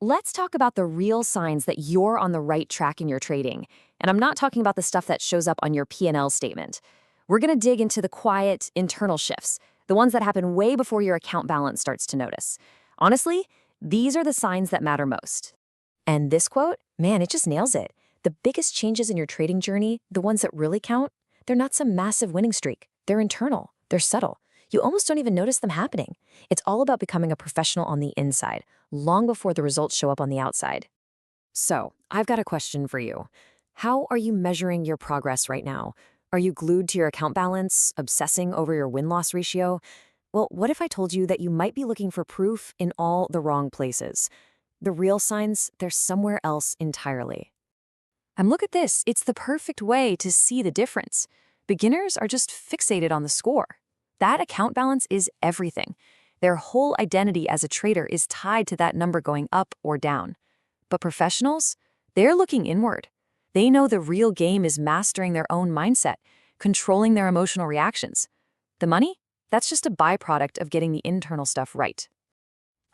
Let's talk about the real signs that you're on the right track in your trading. And I'm not talking about the stuff that shows up on your P&L statement. We're going to dig into the quiet, internal shifts, the ones that happen way before your account balance starts to notice. Honestly, these are the signs that matter most. And this quote, man, it just nails it. The biggest changes in your trading journey, the ones that really count, they're not some massive winning streak. They're internal. They're subtle. You almost don't even notice them happening. It's all about becoming a professional on the inside, long before the results show up on the outside. So, I've got a question for you. How are you measuring your progress right now? Are you glued to your account balance, obsessing over your win-loss ratio? Well, what if I told you that you might be looking for proof in all the wrong places? The real signs, they're somewhere else entirely. And look at this, it's the perfect way to see the difference. Beginners are just fixated on the score. That account balance is everything. Their whole identity as a trader is tied to that number going up or down. But professionals, they're looking inward. They know the real game is mastering their own mindset, controlling their emotional reactions. The money? That's just a byproduct of getting the internal stuff right.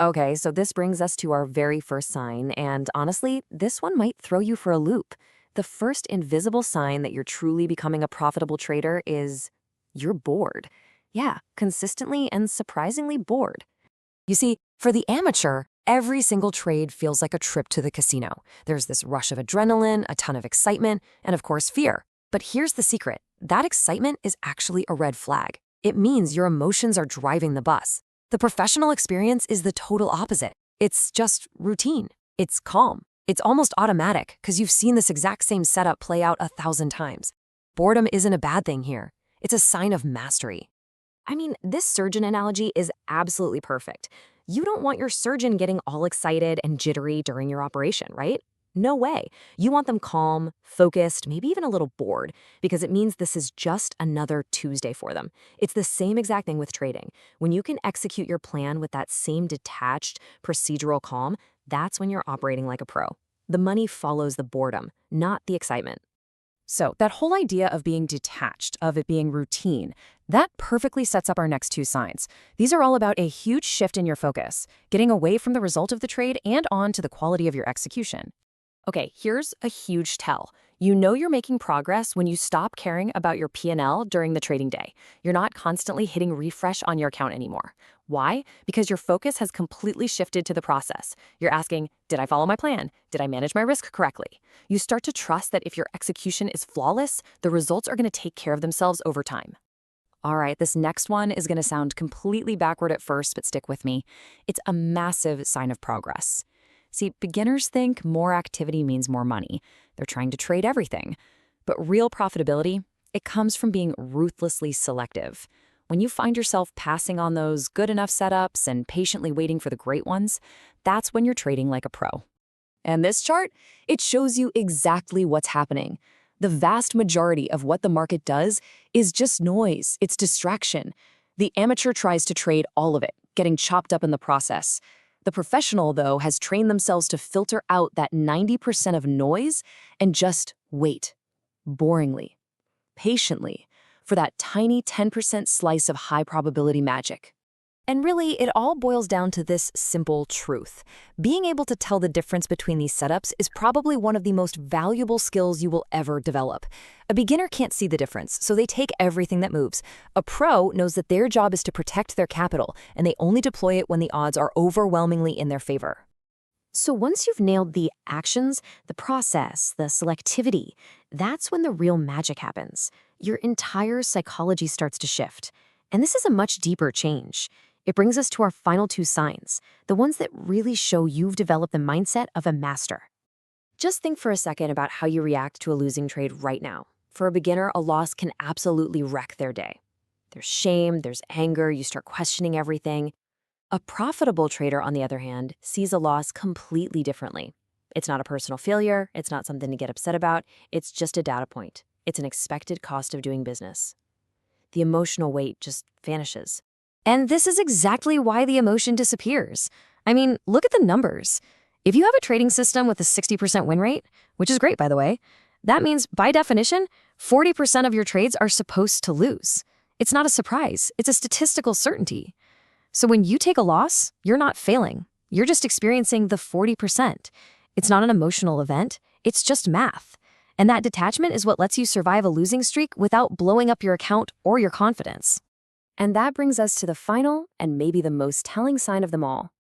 Okay, so this brings us to our very first sign, and honestly, this one might throw you for a loop. The first invisible sign that you're truly becoming a profitable trader is you're bored. Yeah, consistently and surprisingly bored. You see, for the amateur, every single trade feels like a trip to the casino. There's this rush of adrenaline, a ton of excitement, and of course fear. But here's the secret. That excitement is actually a red flag. It means your emotions are driving the bus. The professional experience is the total opposite. It's just routine. It's calm. It's almost automatic because you've seen this exact same setup play out 1,000 times. Boredom isn't a bad thing here. It's a sign of mastery. I mean, this surgeon analogy is absolutely perfect. You don't want your surgeon getting all excited and jittery during your operation, right? No way. You want them calm, focused, maybe even a little bored, because it means this is just another Tuesday for them. It's the same exact thing with trading. When you can execute your plan with that same detached, procedural calm, that's when you're operating like a pro. The money follows the boredom, not the excitement. So that whole idea of being detached, of it being routine, that perfectly sets up our next two signs. These are all about a huge shift in your focus, getting away from the result of the trade and on to the quality of your execution. Okay, here's a huge tell. You know you're making progress when you stop caring about your P&L during the trading day. You're not constantly hitting refresh on your account anymore. Why? Because your focus has completely shifted to the process. You're asking, did I follow my plan? Did I manage my risk correctly? You start to trust that if your execution is flawless, the results are going to take care of themselves over time. All right, this next one is going to sound completely backward at first, but stick with me. It's a massive sign of progress. See, beginners think more activity means more money. They're trying to trade everything. But real profitability, it comes from being ruthlessly selective. When you find yourself passing on those good enough setups and patiently waiting for the great ones, that's when you're trading like a pro. And this chart, it shows you exactly what's happening. The vast majority of what the market does is just noise, it's distraction. The amateur tries to trade all of it, getting chopped up in the process. The professional, though, has trained themselves to filter out that 90% of noise and just wait, boringly, patiently, for that tiny 10% slice of high-probability magic. And really, it all boils down to this simple truth. Being able to tell the difference between these setups is probably one of the most valuable skills you will ever develop. A beginner can't see the difference, so they take everything that moves. A pro knows that their job is to protect their capital, and they only deploy it when the odds are overwhelmingly in their favor. So once you've nailed the actions, the process, the selectivity, that's when the real magic happens. Your entire psychology starts to shift. And this is a much deeper change. It brings us to our final two signs, the ones that really show you've developed the mindset of a master. Just think for a second about how you react to a losing trade right now. For a beginner, a loss can absolutely wreck their day. There's shame, there's anger, you start questioning everything. A profitable trader, on the other hand, sees a loss completely differently. It's not a personal failure, it's not something to get upset about, it's just a data point. It's an expected cost of doing business. The emotional weight just vanishes. And this is exactly why the emotion disappears. I mean, look at the numbers. If you have a trading system with a 60% win rate, which is great, by the way, that means, by definition, 40% of your trades are supposed to lose. It's not a surprise. It's a statistical certainty. So when you take a loss, you're not failing. You're just experiencing the 40%. It's not an emotional event, it's just math. And that detachment is what lets you survive a losing streak without blowing up your account or your confidence. And that brings us to the final and maybe the most telling sign of them all.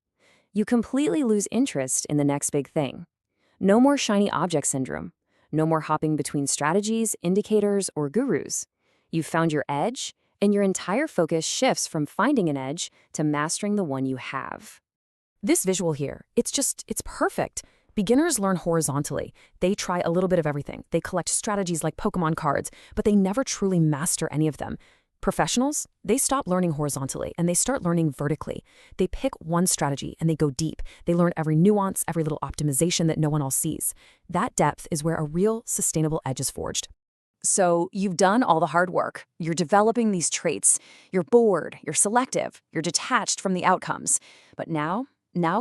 You completely lose interest in the next big thing. No more shiny object syndrome. No more hopping between strategies, indicators, or gurus. You've found your edge, and your entire focus shifts from finding an edge to mastering the one you have. This visual here, it's perfect. Beginners learn horizontally. They try a little bit of everything. They collect strategies like Pokemon cards, but they never truly master any of them. Professionals, they stop learning horizontally and they start learning vertically. They pick one strategy and they go deep. They learn every nuance, every little optimization that no one else sees. That depth is where a real sustainable edge is forged. So you've done all the hard work. You're developing these traits. You're bored, you're selective, you're detached from the outcomes. But now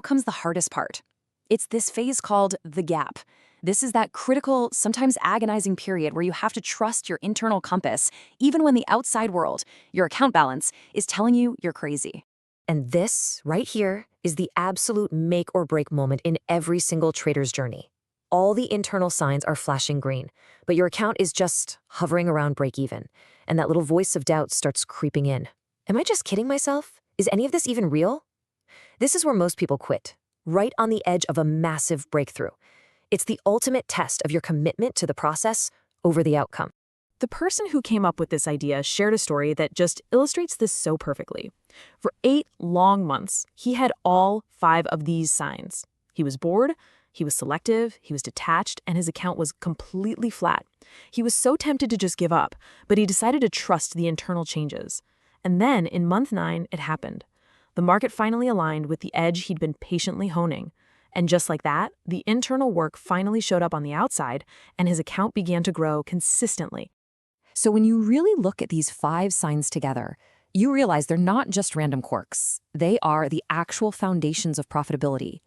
comes the hardest part. It's this phase called the gap. This is that critical, sometimes agonizing period where you have to trust your internal compass, even when the outside world, your account balance, is telling you you're crazy. And this, right here, is the absolute make or break moment in every single trader's journey. All the internal signs are flashing green, but your account is just hovering around break even, and that little voice of doubt starts creeping in. Am I just kidding myself? Is any of this even real? This is where most people quit, right on the edge of a massive breakthrough. It's the ultimate test of your commitment to the process over the outcome. The person who came up with this idea shared a story that just illustrates this so perfectly. For 8 long months, he had all 5 of these signs. He was bored, he was selective, he was detached, and his account was completely flat. He was so tempted to just give up, but he decided to trust the internal changes. And then, in month 9, it happened. The market finally aligned with the edge he'd been patiently honing. And just like that, the internal work finally showed up on the outside, and his account began to grow consistently. So when you really look at these 5 signs together, you realize they're not just random quirks. They are the actual foundations of profitability.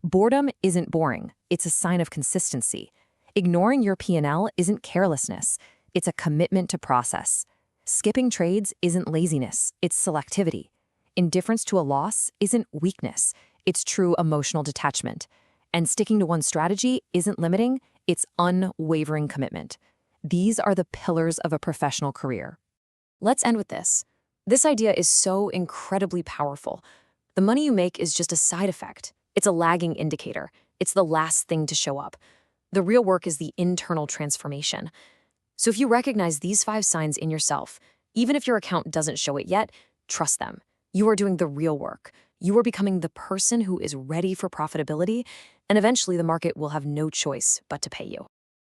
Boredom isn't boring. It's a sign of consistency. Ignoring your P&L isn't carelessness. It's a commitment to process. Skipping trades isn't laziness. It's selectivity. Indifference to a loss isn't weakness. It's true emotional detachment. And sticking to one strategy isn't limiting, it's unwavering commitment. These are the pillars of a professional career. Let's end with this. This idea is so incredibly powerful. The money you make is just a side effect. It's a lagging indicator. It's the last thing to show up. The real work is the internal transformation. So if you recognize these 5 signs in yourself, even if your account doesn't show it yet, trust them. You are doing the real work. You are becoming the person who is ready for profitability, and eventually the market will have no choice but to pay you.